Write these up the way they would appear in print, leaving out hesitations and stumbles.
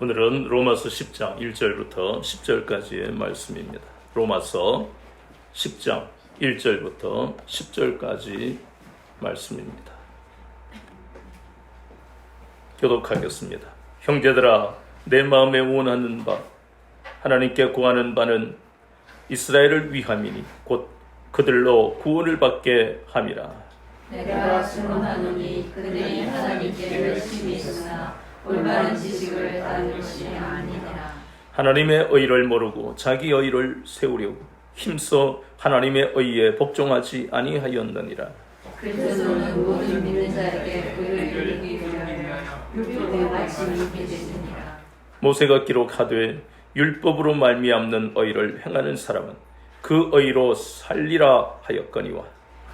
오늘은 로마서 10장 1절부터 10절까지의 말씀입니다. 로마서 10장 1절부터 10절까지 말씀입니다. 교독하겠습니다. 형제들아, 내 마음에 원하는 바 하나님께 구하는 바는 이스라엘을 위함이니 곧 그들로 구원을 받게 함이라. 내가 증언하노니 그들이 하나님께 열심히 있으나 올바른 지식을 따른 것이 아니니라. 하나님의 의를 모르고 자기 의를 세우려고 힘써 하나님의 의에 복종하지 아니하였느니라. 그리스도는 모든 믿는 자에게 의를 이루기 위하여 율법의 말씀이 있게 됐느니라. 모세가 기록하되 율법으로 말미암는 의를 행하는 사람은 그 의로 살리라 하였거니와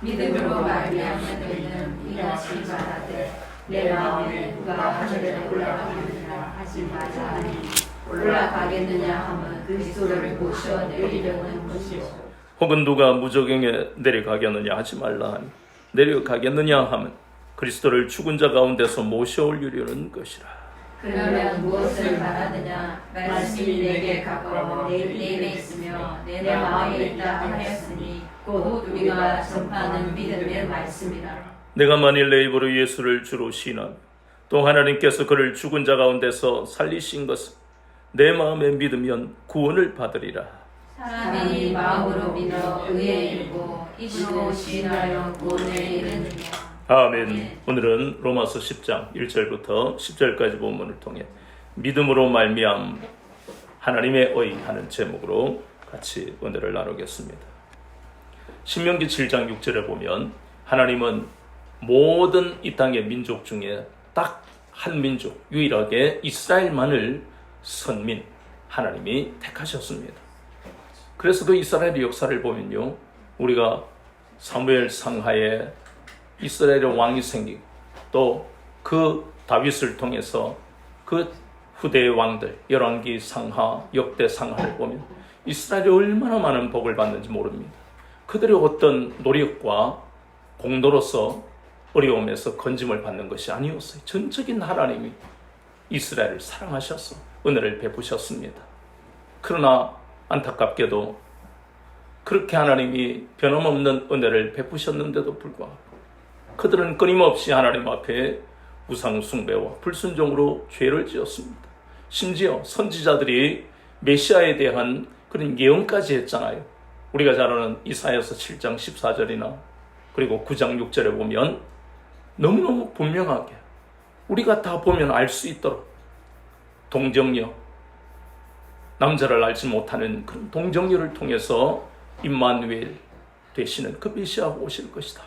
믿음으로 말미암는 의는 이같이 말하되 내 마음에 누가 하늘에 올라가느냐 하지 말자 하니 올라가겠느냐 하면 그리스도를 모셔 내리려는 것이요. 혹은 누가 무저갱에 내려가겠느냐 하지 말라 하니 내려가겠느냐 하면 그리스도를 죽은 자 가운데서 모셔올리려는 것이라. 그러면 무엇을 말하느냐? 말씀이 내게 가까워 내 입에 있으며 내 마음에 있다 하였으니 곧 우리가 전파하는 믿음의 말씀이라. 내가 만일 내 입으로 예수를 주로 시인하며 또 하나님께서 그를 죽은 자 가운데서 살리신 것을 내 마음에 믿으면 구원을 받으리라. 사람이 마음으로 믿어 의에 이르고 입으로 시인하여 구원에 이르느냐. 아멘. 오늘은 로마서 10장 1절부터 10절까지 본문을 통해 믿음으로 말미암 하나님의 의 하는 제목으로 같이 은혜를 나누겠습니다. 신명기 7장 6절에 보면 하나님은 모든 이 땅의 민족 중에 딱 한 민족, 유일하게 이스라엘만을 선민 하나님이 택하셨습니다. 그래서 그 이스라엘의 역사를 보면요, 우리가 사무엘 상하에 이스라엘의 왕이 생기고 또 그 다윗을 통해서 그 후대의 왕들 열왕기 상하, 역대 상하를 보면 이스라엘이 얼마나 많은 복을 받는지 모릅니다. 그들의 어떤 노력과 공로로서 어려움에서 건짐을 받는 것이 아니었어요. 전적인 하나님이 이스라엘을 사랑하셔서 은혜를 베푸셨습니다. 그러나 안타깝게도 그렇게 하나님이 변함없는 은혜를 베푸셨는데도 불구하고 그들은 끊임없이 하나님 앞에 우상 숭배와 불순종으로 죄를 지었습니다. 심지어 선지자들이 메시아에 대한 그런 예언까지 했잖아요. 우리가 잘 아는 이사야서 7장 14절이나 그리고 9장 6절에 보면 너무너무 분명하게 우리가 다 보면 알 수 있도록 동정녀, 남자를 알지 못하는 그런 동정녀를 통해서 임마누엘 되시는 그 메시아가 오실 것이다.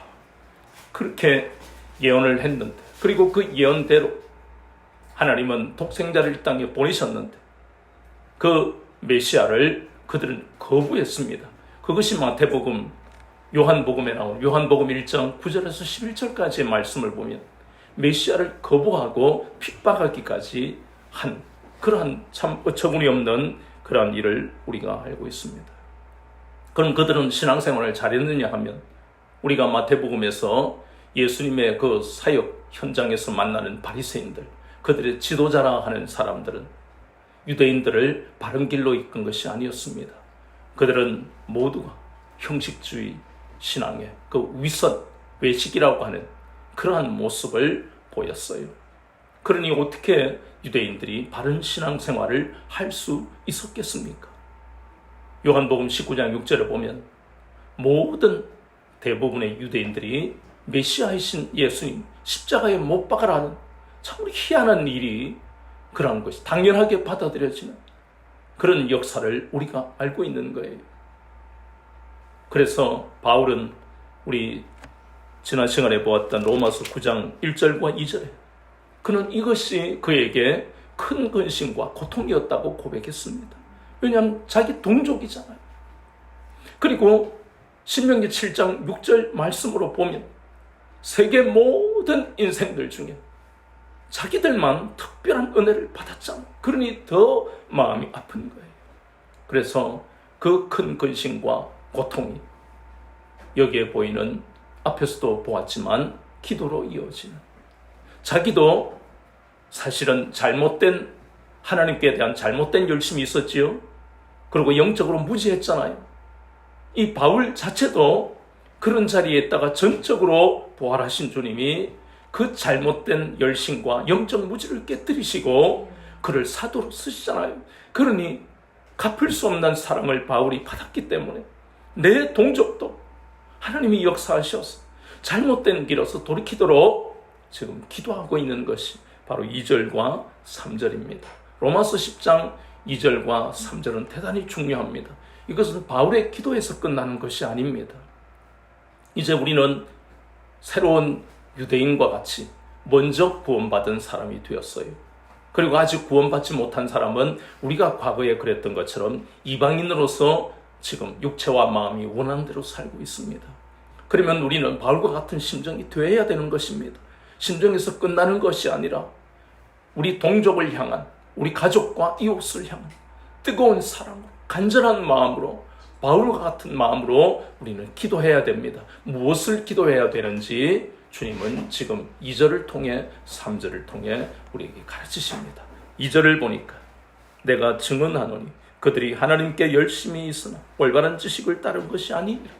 그렇게 예언을 했는데, 그리고 그 예언대로 하나님은 독생자를 이 땅에 보내셨는데 그 메시아를 그들은 거부했습니다. 그것이 마태복음, 요한복음에 나온 요한복음 1장 9절에서 11절까지의 말씀을 보면 메시아를 거부하고 핍박하기까지 한 그러한 참 어처구니 없는 그러한 일을 우리가 알고 있습니다. 그럼 그들은 신앙생활을 잘했느냐 하면 우리가 마태복음에서 예수님의 그 사역 현장에서 만나는 바리새인들, 그들의 지도자라 하는 사람들은 유대인들을 바른 길로 이끈 것이 아니었습니다. 그들은 모두가 형식주의 신앙의 그 위선, 외식이라고 하는 그러한 모습을 보였어요. 그러니 어떻게 유대인들이 바른 신앙생활을 할 수 있었겠습니까? 요한복음 19장 6절에 보면 모든 대부분의 유대인들이 메시아이신 예수님 십자가에 못 박아라는 참 희한한 일이 그런 것이 당연하게 받아들여지는 그런 역사를 우리가 알고 있는 거예요. 그래서 바울은 우리 지난 시간에 보았던 로마서 9장 1절과 2절에 그는 이것이 그에게 큰 근심과 고통이었다고 고백했습니다. 왜냐하면 자기 동족이잖아요. 그리고 신명기 7장 6절 말씀으로 보면 세계 모든 인생들 중에 자기들만 특별한 은혜를 받았잖아요. 그러니 더 마음이 아픈 거예요. 그래서 그 큰 근심과 고통이 여기에 보이는 앞에서도 보았지만 기도로 이어지는, 자기도 사실은 잘못된, 하나님께 대한 잘못된 열심이 있었지요. 그리고 영적으로 무지했잖아요. 이 바울 자체도 그런 자리에 있다가 전적으로 부활하신 주님이 그 잘못된 열심과 영적 무지를 깨뜨리시고 그를 사도로 쓰시잖아요. 그러니 갚을 수 없는 사랑을 바울이 받았기 때문에 내 동족도 하나님이 역사하셔서 잘못된 길에서 돌이키도록 지금 기도하고 있는 것이 바로 2절과 3절입니다. 로마서 10장 2절과 3절은 대단히 중요합니다. 이것은 바울의 기도에서 끝나는 것이 아닙니다. 이제 우리는 새로운 유대인과 같이 먼저 구원받은 사람이 되었어요. 그리고 아직 구원받지 못한 사람은 우리가 과거에 그랬던 것처럼 이방인으로서 지금 육체와 마음이 원하는 대로 살고 있습니다. 그러면 우리는 바울과 같은 심정이 되어야 되는 것입니다. 심정에서 끝나는 것이 아니라 우리 동족을 향한, 우리 가족과 이웃을 향한 뜨거운 사랑으로, 간절한 마음으로, 바울과 같은 마음으로 우리는 기도해야 됩니다. 무엇을 기도해야 되는지 주님은 지금 2절을 통해 3절을 통해 우리에게 가르치십니다. 2절을 보니까 내가 증언하노니 그들이 하나님께 열심히 있으나 올바른 지식을 따른 것이 아니니라.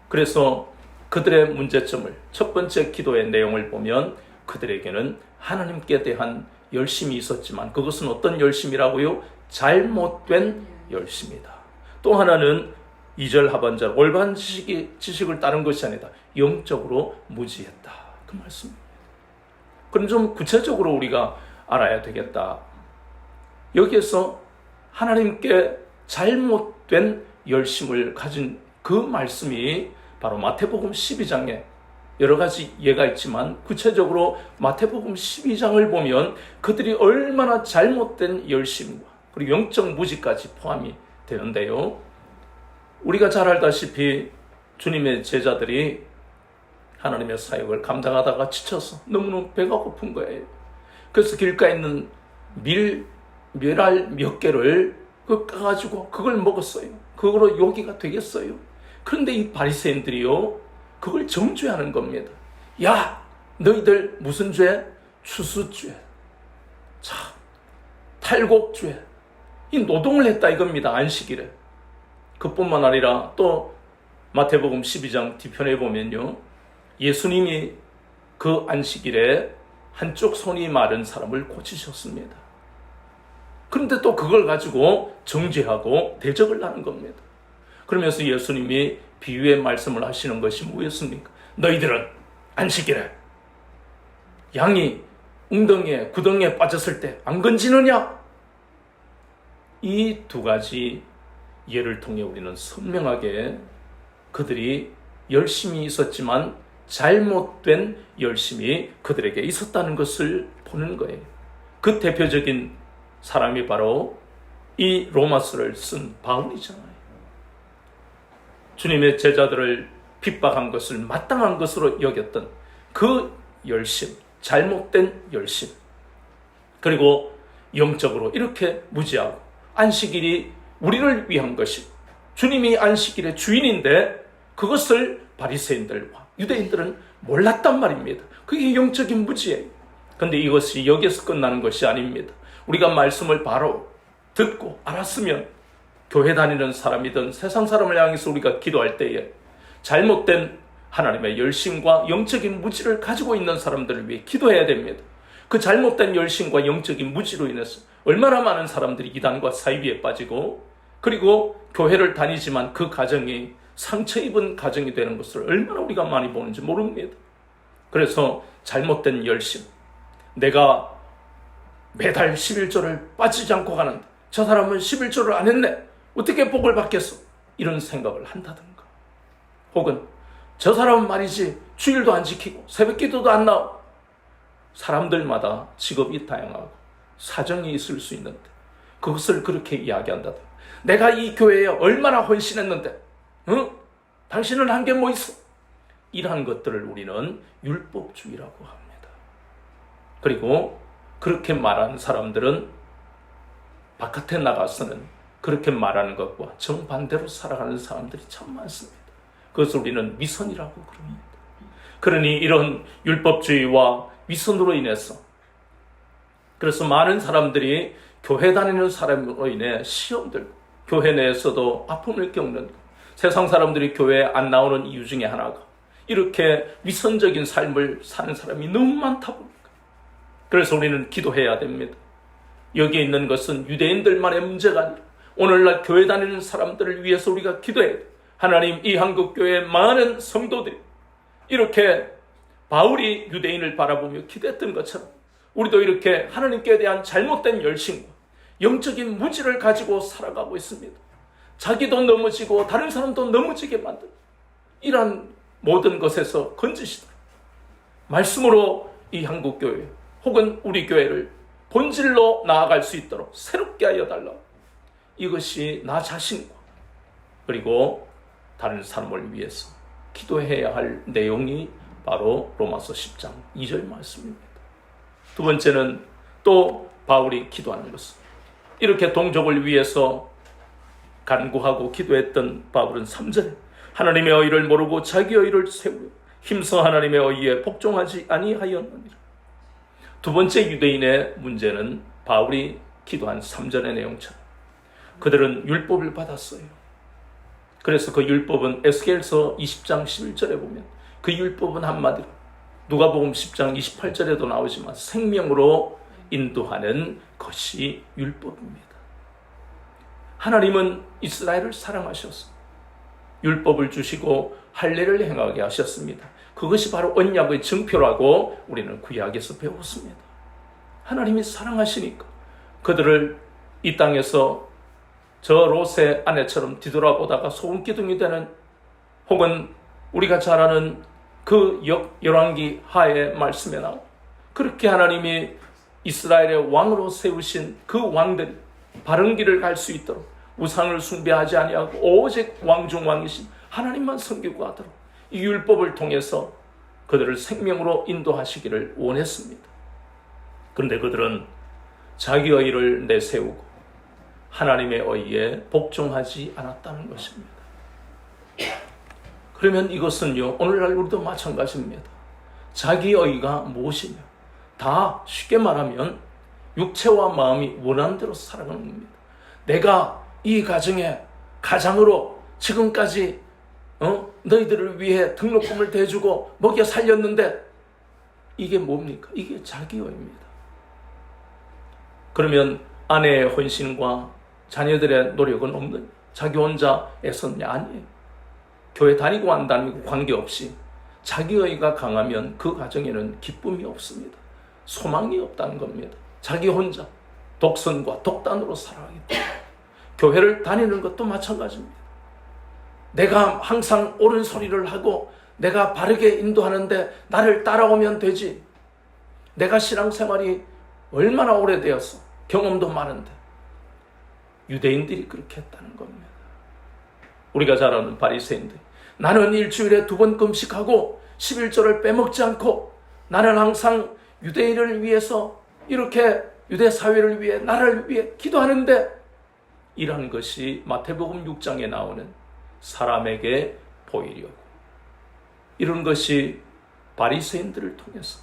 그래서 그들의 문제점을, 첫 번째 기도의 내용을 보면 그들에게는 하나님께 대한 열심이 있었지만 그것은 어떤 열심이라고요? 잘못된 열심이다. 또 하나는 2절 하반절 올바른 지식을 따른 것이 아니다. 영적으로 무지했다. 그 말씀입니다. 그럼 좀 구체적으로 우리가 알아야 되겠다. 여기에서 하나님께 잘못된 열심을 가진 그 말씀이 바로 마태복음 12장에 여러 가지 예가 있지만 구체적으로 마태복음 12장을 보면 그들이 얼마나 잘못된 열심과 그리고 영적 무지까지 포함이 되는데요. 우리가 잘 알다시피 주님의 제자들이 하나님의 사역을 감당하다가 지쳐서 너무너무 배가 고픈 거예요. 그래서 길가에 있는 멸알 몇 개를 까가지고 그걸 먹었어요. 그거로 요기가 되겠어요. 그런데 이 바리새인들이요, 그걸 정죄하는 겁니다. 야, 너희들 무슨 죄? 추수죄, 자, 탈곡죄, 이 노동을 했다 이겁니다. 안식일에. 그뿐만 아니라 또 마태복음 12장 뒤편에 보면요, 예수님이 그 안식일에 한쪽 손이 마른 사람을 고치셨습니다. 그런데 또 그걸 가지고 정죄하고 대적을 하는 겁니다. 그러면서 예수님이 비유의 말씀을 하시는 것이 뭐였습니까? 너희들은 안식일에 양이 웅덩이에 구덩이에 빠졌을 때 안 건지느냐? 이 두 가지 예를 통해 우리는 선명하게 그들이 열심히 있었지만 잘못된 열심이 그들에게 있었다는 것을 보는 거예요. 그 대표적인 사람이 바로 이 로마서를 쓴 바울이잖아요. 주님의 제자들을 핍박한 것을 마땅한 것으로 여겼던 그 열심, 잘못된 열심, 그리고 영적으로 이렇게 무지하고 안식일이 우리를 위한 것이, 주님이 안식일의 주인인데 그것을 바리새인들과 유대인들은 몰랐단 말입니다. 그게 영적인 무지예요. 그런데 이것이 여기에서 끝나는 것이 아닙니다. 우리가 말씀을 바로 듣고 알았으면 교회 다니는 사람이든 세상 사람을 향해서 우리가 기도할 때에 잘못된 하나님의 열심과 영적인 무지를 가지고 있는 사람들을 위해 기도해야 됩니다. 그 잘못된 열심과 영적인 무지로 인해서 얼마나 많은 사람들이 이단과 사이비에 빠지고, 그리고 교회를 다니지만 그 가정이 상처 입은 가정이 되는 것을 얼마나 우리가 많이 보는지 모릅니다. 그래서 잘못된 열심, 내가 매달 11조를 빠지지 않고 가는데 저 사람은 11조를 안 했네. 어떻게 복을 받겠어? 이런 생각을 한다든가. 혹은 저 사람은 말이지 주일도 안 지키고 새벽 기도도 안 나오고. 사람들마다 직업이 다양하고 사정이 있을 수 있는데 그것을 그렇게 이야기한다든가. 내가 이 교회에 얼마나 헌신했는데 당신은 한 게 뭐 있어? 이러한 것들을 우리는 율법주의라고 합니다. 그리고 그렇게 말하는 사람들은 바깥에 나가서는 그렇게 말하는 것과 정반대로 살아가는 사람들이 참 많습니다. 그것을 우리는 위선이라고 그럽니다. 그러니 이런 율법주의와 위선으로 인해서 그래서 많은 사람들이 교회 다니는 사람으로 인해 시험 들고 교회 내에서도 아픔을 겪는 세상 사람들이 교회에 안 나오는 이유 중에 하나가 이렇게 위선적인 삶을 사는 사람이 너무 많다 보니까. 그래서 우리는 기도해야 됩니다. 여기에 있는 것은 유대인들만의 문제가 아니라 오늘날 교회 다니는 사람들을 위해서 우리가 기도해야 돼요. 하나님, 이 한국교회의 많은 성도들이 이렇게 바울이 유대인을 바라보며 기도했던 것처럼 우리도 이렇게 하나님께 대한 잘못된 열심과 영적인 무지를 가지고 살아가고 있습니다. 자기도 넘어지고 다른 사람도 넘어지게 만든 이러한 모든 것에서 건지시도록 말씀으로 이 한국교회 혹은 우리 교회를 본질로 나아갈 수 있도록 새롭게 하여 달라. 이것이 나 자신과 그리고 다른 사람을 위해서 기도해야 할 내용이 바로 로마서 10장 2절 말씀입니다. 두 번째는 또 바울이 기도하는 것은 이렇게 동족을 위해서 간구하고 기도했던 바울은 3절에 하나님의 의를 모르고 자기 의를 세우려 힘써 하나님의 의에 복종하지 아니하였느니라. 두 번째 유대인의 문제는 바울이 기도한 3절의 내용처럼 그들은 율법을 받았어요. 그래서 그 율법은 에스겔서 20장 11절에 보면 그 율법은 한마디로 누가복음 10장 28절에도 나오지만 생명으로 인도하는 것이 율법입니다. 하나님은 이스라엘을 사랑하셔서 율법을 주시고 할례를 행하게 하셨습니다. 그것이 바로 언약의 증표라고 우리는 구약에서 배웠습니다. 하나님이 사랑하시니까 그들을 이 땅에서 저 롯의 아내처럼 뒤돌아보다가 소금기둥이 되는 혹은 우리가 잘 아는 그 열왕기 하의 말씀에 나오 그렇게 하나님이 이스라엘의 왕으로 세우신 그 왕들이 바른 길을 갈 수 있도록 우상을 숭배하지 아니하고 오직 왕 중 왕이신 하나님만 섬기고 하도록 이 율법을 통해서 그들을 생명으로 인도하시기를 원했습니다. 그런데 그들은 자기 의를 내세우고 하나님의 의에 복종하지 않았다는 것입니다. 그러면 이것은요, 오늘날 우리도 마찬가지입니다. 자기 의가 무엇이냐? 다 쉽게 말하면 육체와 마음이 원하는 대로 살아가는 겁니다. 내가 이 가장으로 지금까지 너희들을 위해 등록금을 대주고 먹여 살렸는데 이게 뭡니까? 이게 자기 의입니다. 그러면 아내의 헌신과 자녀들의 노력은 없는 자기 혼자 애썼냐? 아니에요. 교회 다니고 안 다니고 관계없이 자기의가 강하면 그 가정에는 기쁨이 없습니다. 소망이 없다는 겁니다. 자기 혼자 독선과 독단으로 살아가기 때문에 교회를 다니는 것도 마찬가지입니다. 내가 항상 옳은 소리를 하고 내가 바르게 인도하는데 나를 따라오면 되지. 내가 신앙생활이 얼마나 오래되었어. 경험도 많은데. 유대인들이 그렇게 했다는 겁니다. 우리가 잘 아는 바리새인들. 나는 일주일에 2번 금식하고 11조를 빼먹지 않고 나는 항상 유대인을 위해서 이렇게 유대 사회를 위해 나를 위해 기도하는데 이런 것이 마태복음 6장에 나오는 사람에게 보이려고 이런 것이 바리새인들을 통해서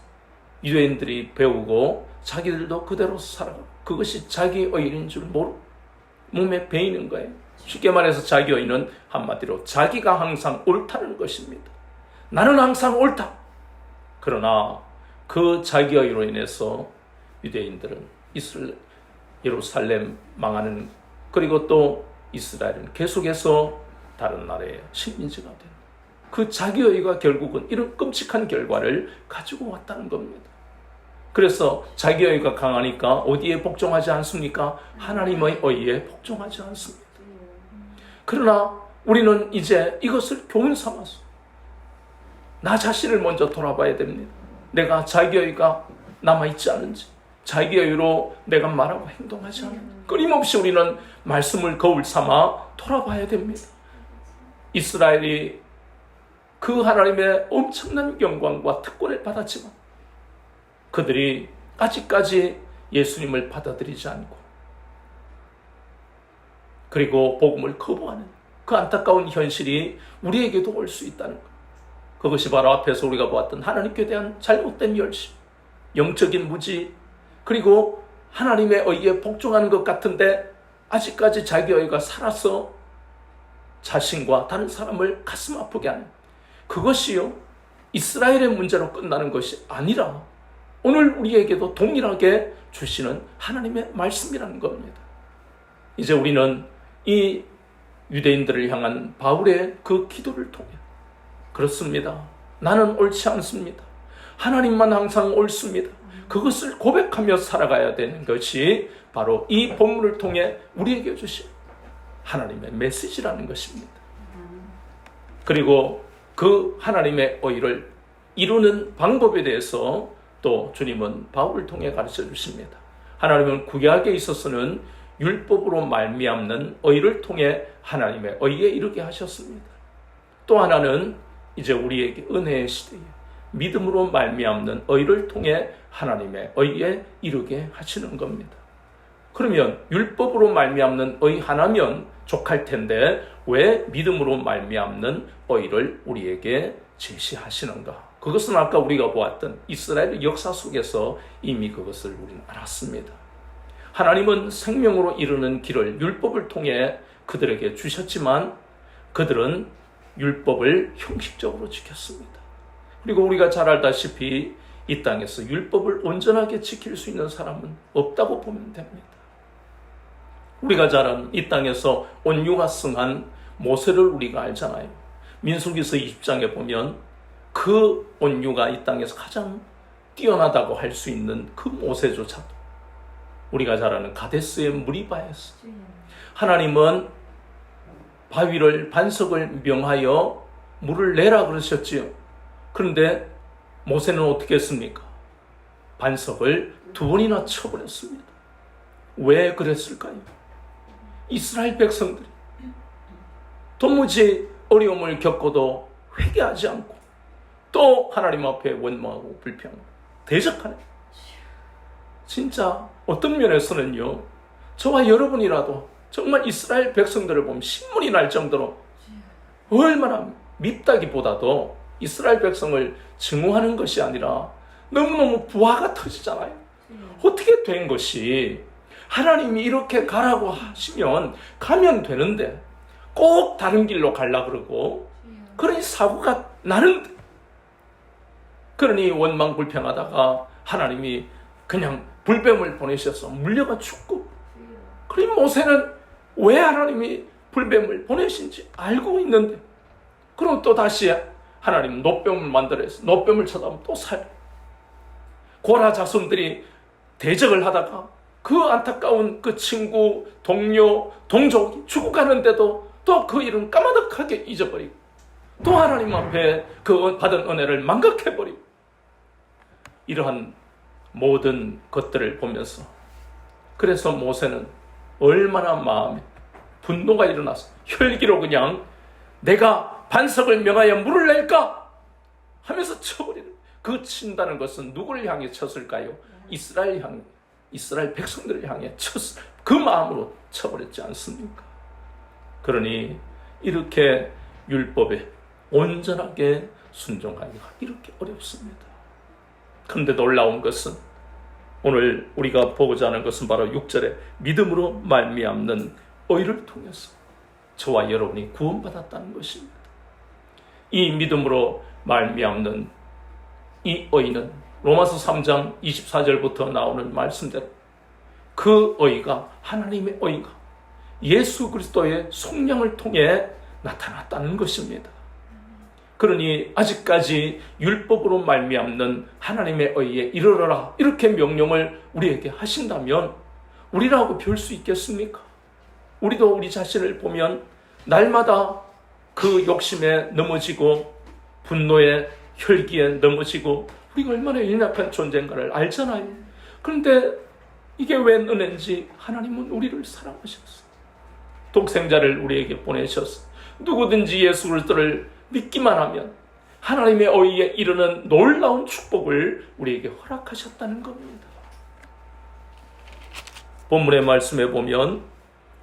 유대인들이 배우고 자기들도 그대로 살아가고 그것이 자기 의인 줄 모르고 몸에 배이는 거예요. 쉽게 말해서 자기 의는 한마디로 자기가 항상 옳다는 것입니다. 나는 항상 옳다. 그러나 그 자기 의로 인해서 유대인들은 예루살렘 망하는 그리고 또 이스라엘은 계속해서 다른 나라의 식민지가 되는 그 자기 의가 결국은 이런 끔찍한 결과를 가지고 왔다는 겁니다. 그래서 자기 의가 강하니까 어디에 복종하지 않습니까? 하나님의 의에 복종하지 않습니다. 그러나 우리는 이제 이것을 교훈 삼아서 나 자신을 먼저 돌아봐야 됩니다. 내가 자기 의가 남아있지 않은지, 자기 의로 내가 말하고 행동하지 않은지, 끊임없이 우리는 말씀을 거울 삼아 돌아봐야 됩니다. 이스라엘이 그 하나님의 엄청난 영광과 특권을 받았지만 그들이 아직까지 예수님을 받아들이지 않고 그리고 복음을 거부하는 그 안타까운 현실이 우리에게도 올 수 있다는 것. 그것이 바로 앞에서 우리가 보았던 하나님께 대한 잘못된 열심, 영적인 무지, 그리고 하나님의 의에 복종하는 것 같은데 아직까지 자기 의가 살아서 자신과 다른 사람을 가슴 아프게 하는, 그것이요 이스라엘의 문제로 끝나는 것이 아니라 오늘 우리에게도 동일하게 주시는 하나님의 말씀이라는 겁니다. 이제 우리는 이 유대인들을 향한 바울의 그 기도를 통해, 그렇습니다, 나는 옳지 않습니다, 하나님만 항상 옳습니다, 그것을 고백하며 살아가야 되는 것이 바로 이 본문을 통해 우리에게 주신 하나님의 메시지라는 것입니다. 그리고 그 하나님의 의를 이루는 방법에 대해서 또 주님은 바울을 통해 가르쳐 주십니다. 하나님은 구약에 있어서는 율법으로 말미암는 의를 통해 하나님의 의에 이르게 하셨습니다. 또 하나는 이제 우리에게 은혜의 시대에 믿음으로 말미암는 의를 통해 하나님의 의에 이르게 하시는 겁니다. 그러면 율법으로 말미암는 의 하나면 족할 텐데 왜 믿음으로 말미암는 의를 우리에게 제시하시는가? 그것은 아까 우리가 보았던 이스라엘 역사 속에서 이미 그것을 우리는 알았습니다. 하나님은 생명으로 이르는 길을 율법을 통해 그들에게 주셨지만 그들은 율법을 형식적으로 지켰습니다. 그리고 우리가 잘 알다시피 이 땅에서 율법을 온전하게 지킬 수 있는 사람은 없다고 보면 됩니다. 우리가 잘 아는 이 땅에서 온유가 승한 모세를 우리가 알잖아요. 민수기서 20장에 보면 그 온유가 이 땅에서 가장 뛰어나다고 할 수 있는 그 모세조차도 우리가 잘 아는 가데스의 무리바에서 하나님은 바위를 반석을 명하여 물을 내라 그러셨지요. 그런데 모세는 어떻게 했습니까? 반석을 2번이나 쳐버렸습니다. 왜 그랬을까요? 이스라엘 백성들이 도무지 어려움을 겪어도 회개하지 않고 또 하나님 앞에 원망하고 불평하고 대적하는, 진짜 어떤 면에서는요, 저와 여러분이라도 정말 이스라엘 백성들을 보면 신문이 날 정도로 얼마나 밉다기보다도 이스라엘 백성을 증오하는 것이 아니라 너무너무 부하가 터지잖아요. 어떻게 된 것이, 하나님이 이렇게 가라고 하시면 가면 되는데 꼭 다른 길로 가려고 그러고, 그러니 사고가 나는데, 그러니 원망불평하다가 하나님이 그냥 불뱀을 보내셔서 물려가 죽고, 그러니 모세는 왜 하나님이 불뱀을 보내신지 알고 있는데, 그럼 또 다시 하나님 노뱀을 만들어서 노뱀을 쳐다보면 또 살고, 고라 자손들이 대적을 하다가 그 안타까운 그 친구, 동료, 동족이 죽어가는데도 또 그 일은 까마득하게 잊어버리고, 또 하나님 앞에 그 받은 은혜를 망각해버리고, 이러한 모든 것들을 보면서, 그래서 모세는 얼마나 마음에 분노가 일어나서 혈기로 그냥 내가 반석을 명하여 물을 낼까 하면서 쳐버리는, 그 친다는 것은 누구를 향해 쳤을까요? 이스라엘 백성들을 향해 쳤을, 그 마음으로 쳐버렸지 않습니까? 그러니 이렇게 율법에 온전하게 순종하기가 이렇게 어렵습니다. 그런데 놀라운 것은, 오늘 우리가 보고자 하는 것은 바로 6절에 믿음으로 말미암는 의를 통해서 저와 여러분이 구원받았다는 것입니다. 이 믿음으로 말미암는 이 의는 로마서 3장 24절부터 나오는 말씀대로 그 의가, 하나님의 의가 예수 그리스도의 속량을 통해 나타났다는 것입니다. 그러니 아직까지 율법으로 말미암는 하나님의 의에 이르러라, 이렇게 명령을 우리에게 하신다면 우리라고 별 수 있겠습니까? 우리도 우리 자신을 보면 날마다 그 욕심에 넘어지고 분노에 혈기에 넘어지고 우리가 얼마나 연약한 존재인가를 알잖아요. 그런데 이게 웬 은혜인지 하나님은 우리를 사랑하셨어. 독생자를 우리에게 보내셨어. 누구든지 예수 그리스도를 믿기만 하면 하나님의 의에 이르는 놀라운 축복을 우리에게 허락하셨다는 겁니다. 본문의 말씀에 보면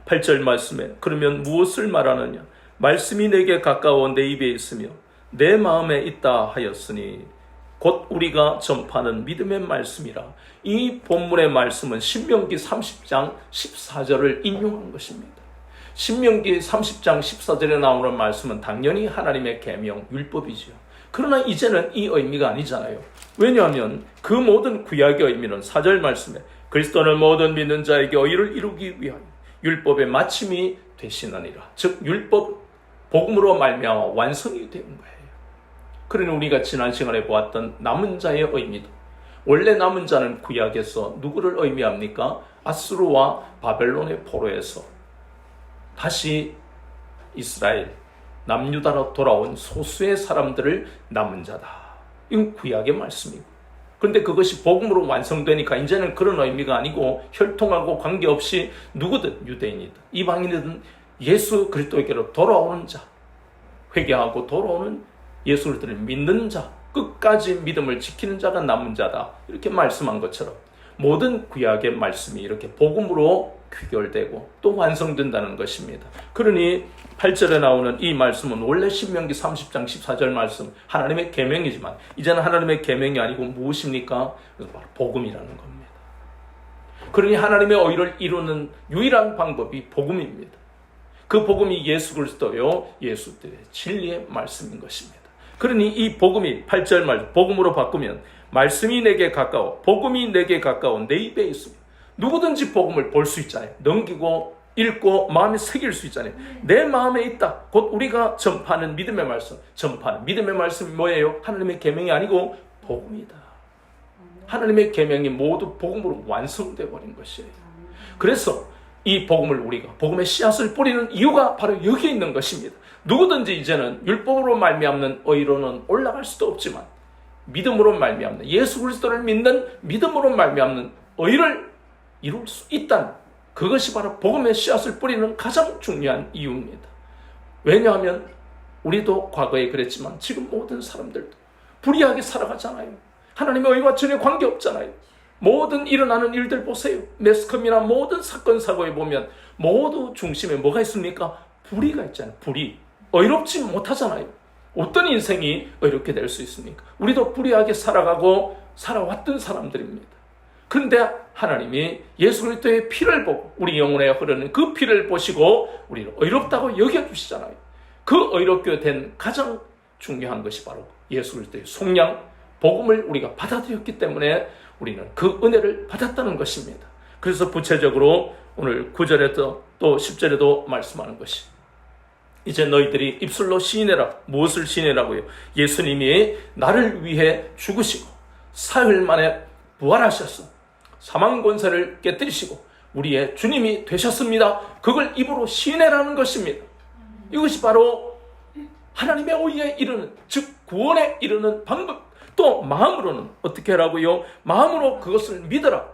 8절 말씀에 그러면 무엇을 말하느냐? 말씀이 내게 가까워 내 입에 있으며 내 마음에 있다 하였으니 곧 우리가 전파하는 믿음의 말씀이라. 이 본문의 말씀은 신명기 30장 14절을 인용한 것입니다. 신명기 30장 14절에 나오는 말씀은 당연히 하나님의 계명, 율법이지요. 그러나 이제는 이 의미가 아니잖아요. 왜냐하면 그 모든 구약의 의미는 4절 말씀에 그리스도는 모든 믿는 자에게 의를 이루기 위하여 율법의 마침이 되시느니라. 즉 율법, 복음으로 말미암아 완성이 된 거예요. 그러니 우리가 지난 시간에 보았던 남은 자의 의미도, 원래 남은 자는 구약에서 누구를 의미합니까? 아수르와 바벨론의 포로에서 다시 이스라엘, 남유다로 돌아온 소수의 사람들을 남은 자다. 이건 구약의 말씀이고, 그런데 그것이 복음으로 완성되니까 이제는 그런 의미가 아니고 혈통하고 관계없이 누구든 유대인이든 이방인이든 예수 그리스도에게로 돌아오는 자, 회개하고 돌아오는 예수 그리스도를 믿는 자, 끝까지 믿음을 지키는 자가 남은 자다, 이렇게 말씀한 것처럼 모든 구약의 말씀이 이렇게 복음으로 귀결되고 또 완성된다는 것입니다. 그러니 8절에 나오는 이 말씀은 원래 신명기 30장 14절 말씀, 하나님의 계명이지만 이제는 하나님의 계명이 아니고 무엇입니까? 그래서 바로 복음이라는 겁니다. 그러니 하나님의 의를 이루는 유일한 방법이 복음입니다. 그 복음이 예수 그리스도요, 예수들의 진리의 말씀인 것입니다. 그러니 이 복음이 8절 말 복음으로 바꾸면 말씀이 내게 가까워, 복음이 내게 가까워 내 입에 있으며, 누구든지 복음을 볼 수 있잖아요. 넘기고 읽고 마음에 새길 수 있잖아요. 내 마음에 있다. 곧 우리가 전파하는 믿음의 말씀. 전파하는 믿음의 말씀이 뭐예요? 하나님의 계명이 아니고 복음이다. 하나님의 계명이 모두 복음으로 완성되어 버린 것이에요. 그래서 이 복음을 우리가 복음의 씨앗을 뿌리는 이유가 바로 여기에 있는 것입니다. 누구든지 이제는 율법으로 말미암는 의로는 올라갈 수도 없지만 믿음으로 말미암는, 예수 그리스도를 믿는 믿음으로 말미암는 의를 이룰 수 있다는, 그것이 바로 복음의 씨앗을 뿌리는 가장 중요한 이유입니다. 왜냐하면 우리도 과거에 그랬지만 지금 모든 사람들도 불의하게 살아가잖아요. 하나님의 의와 전혀 관계없잖아요. 모든 일어나는 일들 보세요. 매스컴이나 모든 사건 사고에 보면 모두 중심에 뭐가 있습니까? 불의가 있잖아요. 불의. 의롭지 못하잖아요. 어떤 인생이 의롭게 될 수 있습니까? 우리도 불의하게 살아가고 살아왔던 사람들입니다. 그런데 하나님이 예수 그리스도의 피를 보고 우리 영혼에 흐르는 그 피를 보시고 우리를 의롭다고 여겨주시잖아요. 그 의롭게 된 가장 중요한 것이 바로 예수 그리스도의 속량, 복음을 우리가 받아들였기 때문에 우리는 그 은혜를 받았다는 것입니다. 그래서 구체적으로 오늘 9절에도 또 10절에도 말씀하는 것이, 이제 너희들이 입술로 시인해라. 무엇을 시인해라고요? 예수님이 나를 위해 죽으시고 사흘 만에 부활하셨어. 사망 권세를 깨뜨리시고 우리의 주님이 되셨습니다. 그걸 입으로 시인해라는 것입니다. 이것이 바로 하나님의 의에 이르는, 즉 구원에 이르는 방법. 또 마음으로는 어떻게 하라고요? 마음으로 그것을 믿어라.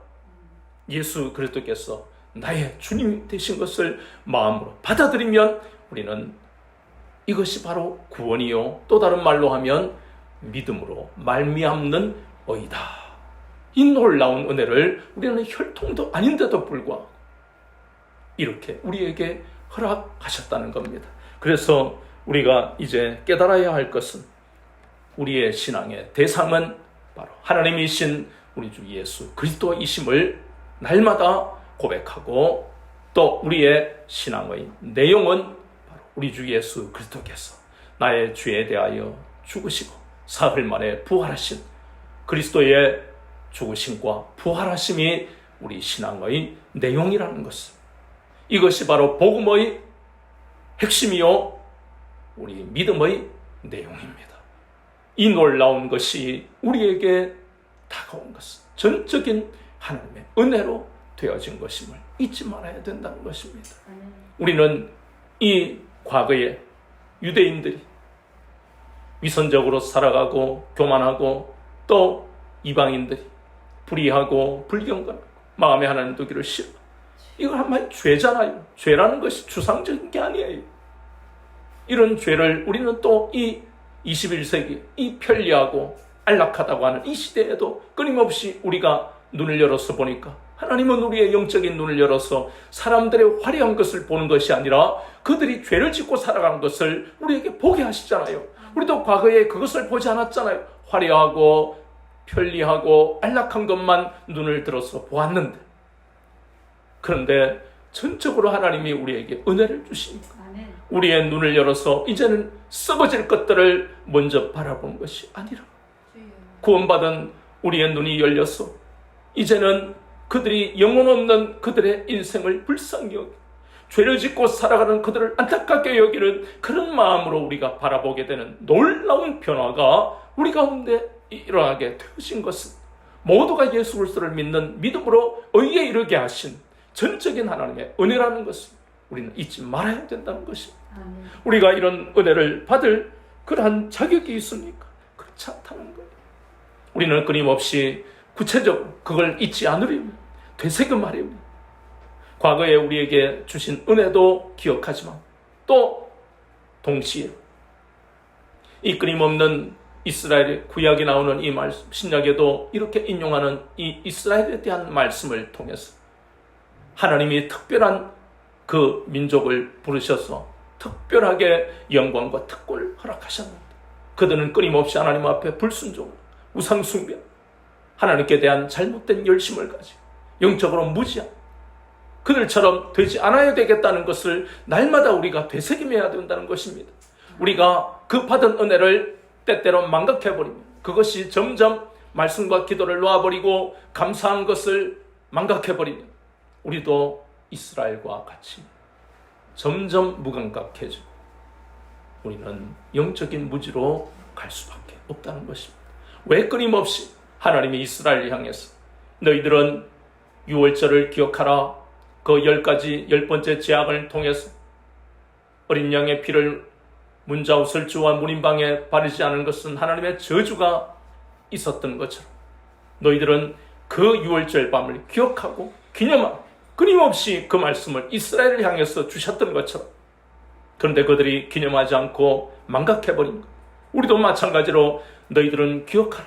예수 그리스도께서 나의 주님이 되신 것을 마음으로 받아들이면 우리는 이것이 바로 구원이요, 또 다른 말로 하면 믿음으로 말미암는 의다. 이 놀라운 은혜를 우리는 혈통도 아닌데도 불구하고 이렇게 우리에게 허락하셨다는 겁니다. 그래서 우리가 이제 깨달아야 할 것은, 우리의 신앙의 대상은 바로 하나님이신 우리 주 예수 그리스도이심을 날마다 고백하고, 또 우리의 신앙의 내용은 바로 우리 주 예수 그리스도께서 나의 죄에 대하여 죽으시고 사흘 만에 부활하신 그리스도의 죽으심과 부활하심이 우리 신앙의 내용이라는 것을, 이것이 바로 복음의 핵심이요 우리 믿음의 내용입니다. 이 놀라운 것이 우리에게 다가온 것은 전적인 하나님의 은혜로 되어진 것임을 잊지 말아야 된다는 것입니다. 우리는 이 과거에 유대인들이 위선적으로 살아가고 교만하고 또 이방인들이 불의하고 불경건하고 마음에 하나님 두기를 싫어. 이거 한마디 죄잖아요. 죄라는 것이 추상적인 게 아니에요. 이런 죄를 우리는 또 이 21세기 이 편리하고 안락하다고 하는 이 시대에도 끊임없이 우리가 눈을 열어서 보니까 하나님은 우리의 영적인 눈을 열어서 사람들의 화려한 것을 보는 것이 아니라 그들이 죄를 짓고 살아가는 것을 우리에게 보게 하시잖아요. 우리도 과거에 그것을 보지 않았잖아요. 화려하고 편리하고 안락한 것만 눈을 들어서 보았는데, 그런데 전적으로 하나님이 우리에게 은혜를 주시니까 우리의 눈을 열어서 이제는 썩어질 것들을 먼저 바라보는 것이 아니라 구원받은 우리의 눈이 열려서 이제는 그들이 영혼 없는 그들의 인생을 불쌍히 여기고 죄를 짓고 살아가는 그들을 안타깝게 여기는 그런 마음으로 우리가 바라보게 되는 놀라운 변화가 우리 가운데 일어나게 되어진 것은 모두가 예수 그리스도를 믿는 믿음으로 의에 이르게 하신 전적인 하나님의 은혜라는 것을 우리는 잊지 말아야 된다는 것입니다. 우리가 이런 은혜를 받을 그러한 자격이 있습니까? 그렇지 않다는 거예요. 우리는 끊임없이 구체적으로 그걸 잊지 않으려면 되새김하려면 과거에 우리에게 주신 은혜도 기억하지만 또 동시에 이 끊임없는 이스라엘의 구약에 나오는 이 말씀, 신약에도 이렇게 인용하는 이 이스라엘에 대한 말씀을 통해서 하나님이 특별한 그 민족을 부르셔서 특별하게 영광과 특권을 허락하셨는데 그들은 끊임없이 하나님 앞에 불순종, 우상숭배, 하나님께 대한 잘못된 열심을 가지고 영적으로 무지한 그들처럼 되지 않아야 되겠다는 것을 날마다 우리가 되새김해야 된다는 것입니다. 우리가 그 받은 은혜를 때때로 망각해버리면 그것이 점점 말씀과 기도를 놓아버리고 감사한 것을 망각해버리면 우리도 이스라엘과 같이 점점 무감각해지고 우리는 영적인 무지로 갈 수밖에 없다는 것입니다. 왜 끊임없이 하나님이 이스라엘을 향해서 너희들은 유월절을 기억하라, 그 10번째 제약을 통해서 어린 양의 피를 문자우슬주와 문인방에 바르지 않은 것은 하나님의 저주가 있었던 것처럼 너희들은 그 유월절 밤을 기억하고 기념하고 끊임없이 그 말씀을 이스라엘을 향해서 주셨던 것처럼, 그런데 그들이 기념하지 않고 망각해버린 것. 우리도 마찬가지로 너희들은 기억하라.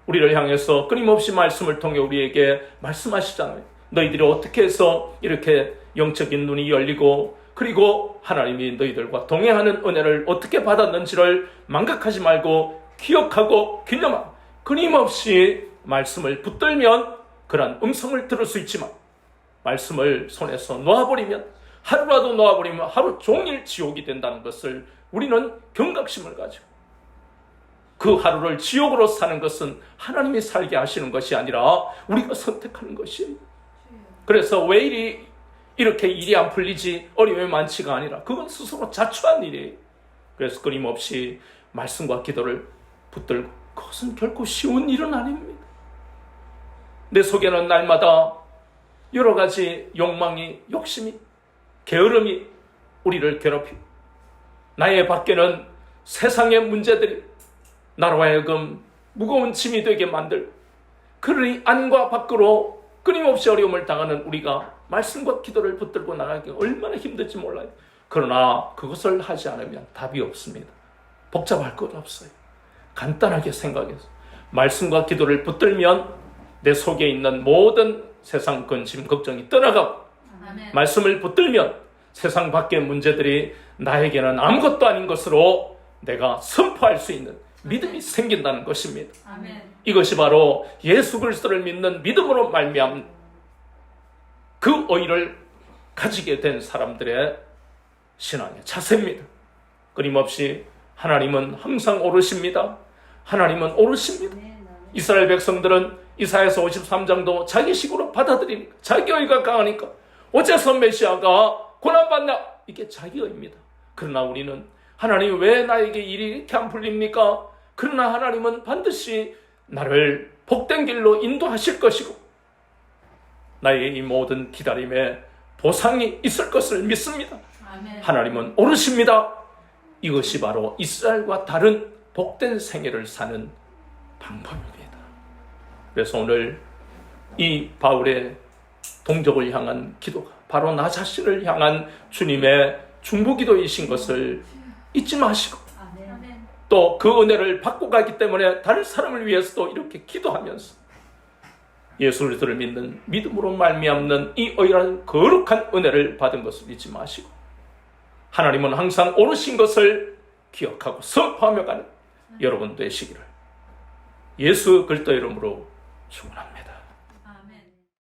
우리를 향해서 끊임없이 말씀을 통해 우리에게 말씀하시잖아요. 너희들이 어떻게 해서 이렇게 영적인 눈이 열리고 그리고 하나님이 너희들과 동행하는 은혜를 어떻게 받았는지를 망각하지 말고 기억하고 기념하고 끊임없이 말씀을 붙들면 그런 음성을 들을 수 있지만 말씀을 손에서 놓아버리면, 하루라도 놓아버리면 하루 종일 지옥이 된다는 것을 우리는 경각심을 가지고, 그 하루를 지옥으로 사는 것은 하나님이 살게 하시는 것이 아니라 우리가 선택하는 것이에요. 그래서 왜 이렇게 일이 안 풀리지, 어려움이 많지가 아니라 그건 스스로 자초한 일이에요. 그래서 끊임없이 말씀과 기도를 붙들고, 그것은 결코 쉬운 일은 아닙니다. 내 속에는 날마다 여러 가지 욕망이, 욕심이, 게으름이 우리를 괴롭히고, 나의 밖에는 세상의 문제들이 나로 하여금 무거운 짐이 되게 만들고, 그러니 안과 밖으로 끊임없이 어려움을 당하는 우리가 말씀과 기도를 붙들고 나가기 얼마나 힘들지 몰라요. 그러나 그것을 하지 않으면 답이 없습니다. 복잡할 것 없어요. 간단하게 생각해서 말씀과 기도를 붙들면 내 속에 있는 모든 세상 근심, 걱정이 떠나가고, 아멘. 말씀을 붙들면 세상 밖의 문제들이 나에게는 아무것도 아닌 것으로 내가 선포할 수 있는 믿음이 생긴다는 것입니다. 아멘. 이것이 바로 예수 그리스도를 믿는 믿음으로 말미암은 그 의를 가지게 된 사람들의 신앙의 자세입니다. 끊임없이 하나님은 항상 오르십니다. 하나님은 오르십니다. 이스라엘 백성들은 이사야서 53장도 자기식으로 받아들이니까, 자기 의가 강하니까 어째서 메시아가 고난받나, 이게 자기 의입니다. 그러나 우리는 하나님 왜 나에게 일이 이렇게 안 풀립니까? 그러나 하나님은 반드시 나를 복된 길로 인도하실 것이고 나의 이 모든 기다림에 보상이 있을 것을 믿습니다. 아멘. 하나님은 옳으십니다. 이것이 바로 이스라엘과 다른 복된 생애를 사는 방법입니다. 그래서 오늘 이 바울의 동족을 향한 기도가 바로 나 자신을 향한 주님의 중보기도이신 것을 잊지 마시고 아멘. 또 그 은혜를 받고 가기 때문에 다른 사람을 위해서도 이렇게 기도하면서 예수 그리스도를 믿는 믿음으로 말미암는 이 의란 거룩한 은혜를 받은 것을 잊지 마시고 하나님은 항상 옳으신 것을 기억하고 선포하며 가는 여러분 되시기를 예수 그리스도 이름으로 축원합니다.